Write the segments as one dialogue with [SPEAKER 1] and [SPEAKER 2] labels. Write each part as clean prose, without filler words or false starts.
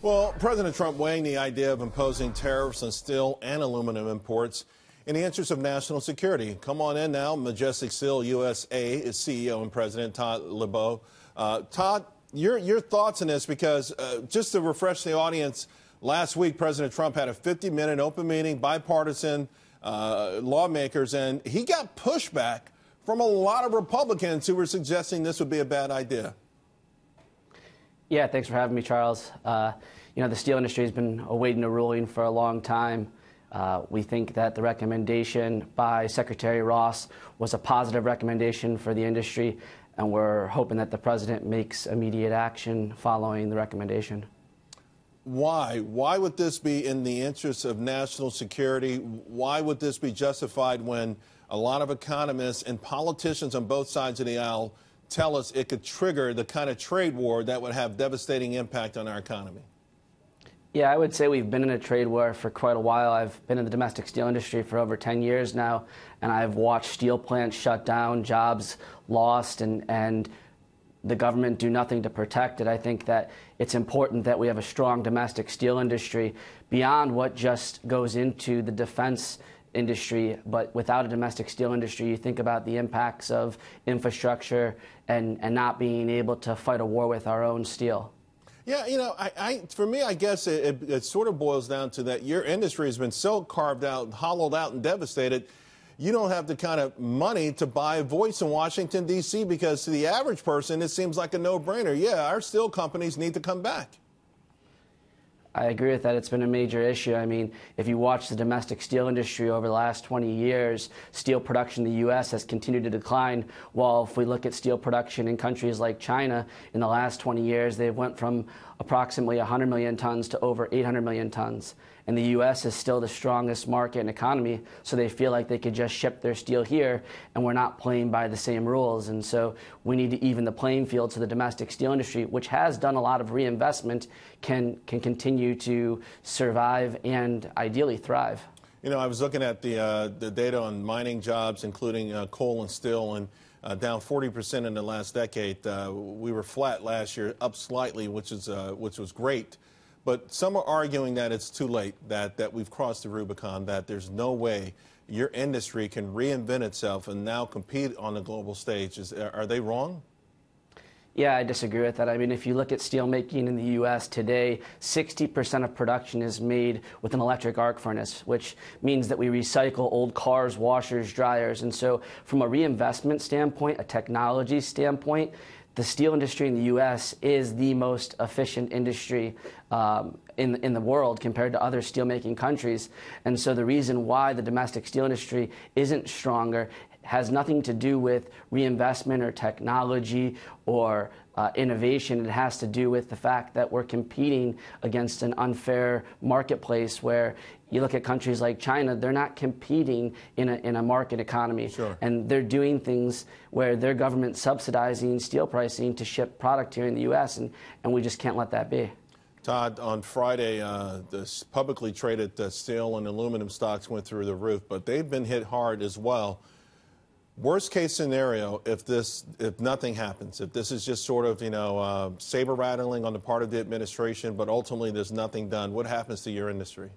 [SPEAKER 1] Well, President Trump weighing the idea of imposing tariffs on steel and aluminum imports in the interest of national security. Come on in now. Majestic Steel USA is CEO and President Todd Leebow. Todd, your thoughts on this, because just to refresh the audience, last week President Trump had a 50-minute open meeting, bipartisan lawmakers, and he got pushback from a lot of Republicans who were suggesting this would be a bad idea.
[SPEAKER 2] Yeah, thanks for having me, Charles. The steel industry has been awaiting a ruling for a long time. We think that the recommendation by Secretary Ross was a positive recommendation for the industry, and we're hoping that the president makes immediate action following the recommendation.
[SPEAKER 1] Why? Why would this be in the interest of national security? Why would this be justified when a lot of economists and politicians on both sides of the aisle tell us it could trigger the kind of trade war that would have devastating impact on our economy?
[SPEAKER 2] Yeah, I would say we've been in a trade war for quite a while. I've been in the domestic steel industry for over 10 years now, and I've watched steel plants shut down, jobs lost, and the government do nothing to protect it. I think that it's important that we have a strong domestic steel industry beyond what just goes into the defense industry. But without a domestic steel industry, you think about the impacts of infrastructure and not being able to fight a war with our own steel.
[SPEAKER 1] Yeah, for me, I guess it sort of boils down to that your industry has been so carved out, hollowed out, and devastated, you don't have the kind of money to buy a voice in Washington, D.C., because to the average person, it seems like a no-brainer. Yeah, our steel companies need to come back.
[SPEAKER 2] I agree with that. It's been a major issue. I mean, if you watch the domestic steel industry over the last 20 years, steel production in the U.S. has continued to decline, while if we look at steel production in countries like China, in the last 20 years, they went from approximately 100 million tons to over 800 million tons. And the U.S. is still the strongest market and economy, so they feel like they could just ship their steel here, and we're not playing by the same rules. And so we need to even the playing field so the domestic steel industry, which has done a lot of reinvestment, can continue to survive and ideally thrive.
[SPEAKER 1] You know, I was looking at the data on mining jobs, including coal and steel, and down 40% in the last decade. We were flat last year, up slightly, which was great. But some are arguing that it's too late, that we've crossed the Rubicon, that there's no way your industry can reinvent itself and now compete on the global stage. Are they wrong?
[SPEAKER 2] Yeah, I disagree with that. I mean, if you look at steel making in the U.S. today, 60% of production is made with an electric arc furnace, which means that we recycle old cars, washers, dryers. And so from a reinvestment standpoint, a technology standpoint, the steel industry in the U.S. is the most efficient industry in the world compared to other steelmaking countries. And so the reason why the domestic steel industry isn't stronger has nothing to do with reinvestment or technology or innovation. It has to do with the fact that we're competing against an unfair marketplace where you look at countries like China, they're not competing in a market economy.
[SPEAKER 1] Sure. And
[SPEAKER 2] they're doing things where their government's subsidizing steel pricing to ship product here in the U.S., and we just can't let that be.
[SPEAKER 1] Todd, on Friday, the publicly traded steel and aluminum stocks went through the roof, but they've been hit hard as well. Worst case scenario, if nothing happens, if this is just sort of, saber rattling on the part of the administration, but ultimately there's nothing done, what happens to your industry?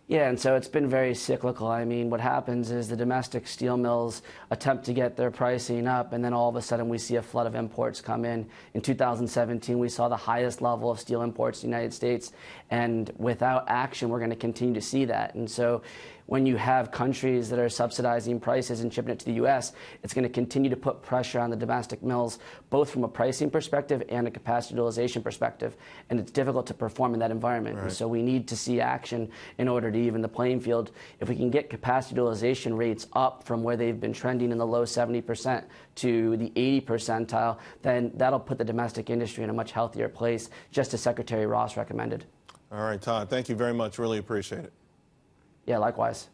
[SPEAKER 2] Yeah, and so it's been very cyclical. I mean, what happens is the domestic steel mills attempt to get their pricing up, and then all of a sudden we see a flood of imports come in. In 2017, we saw the highest level of steel imports in the United States, and without action, we're going to continue to see that. And so when you have countries that are subsidizing prices and shipping it to the U.S., it's going to continue to put pressure on the domestic mills, both from a pricing perspective and a capacity utilization perspective. And it's difficult to perform in that environment.
[SPEAKER 1] Right.
[SPEAKER 2] And so we need to see action in order to even the playing field. If we can get capacity utilization rates up from where they've been trending in the low 70% to the 80 percentile, then that'll put the domestic industry in a much healthier place, just as Secretary Ross recommended.
[SPEAKER 1] All right, Todd, thank you very much. Really appreciate it.
[SPEAKER 2] Yeah, likewise.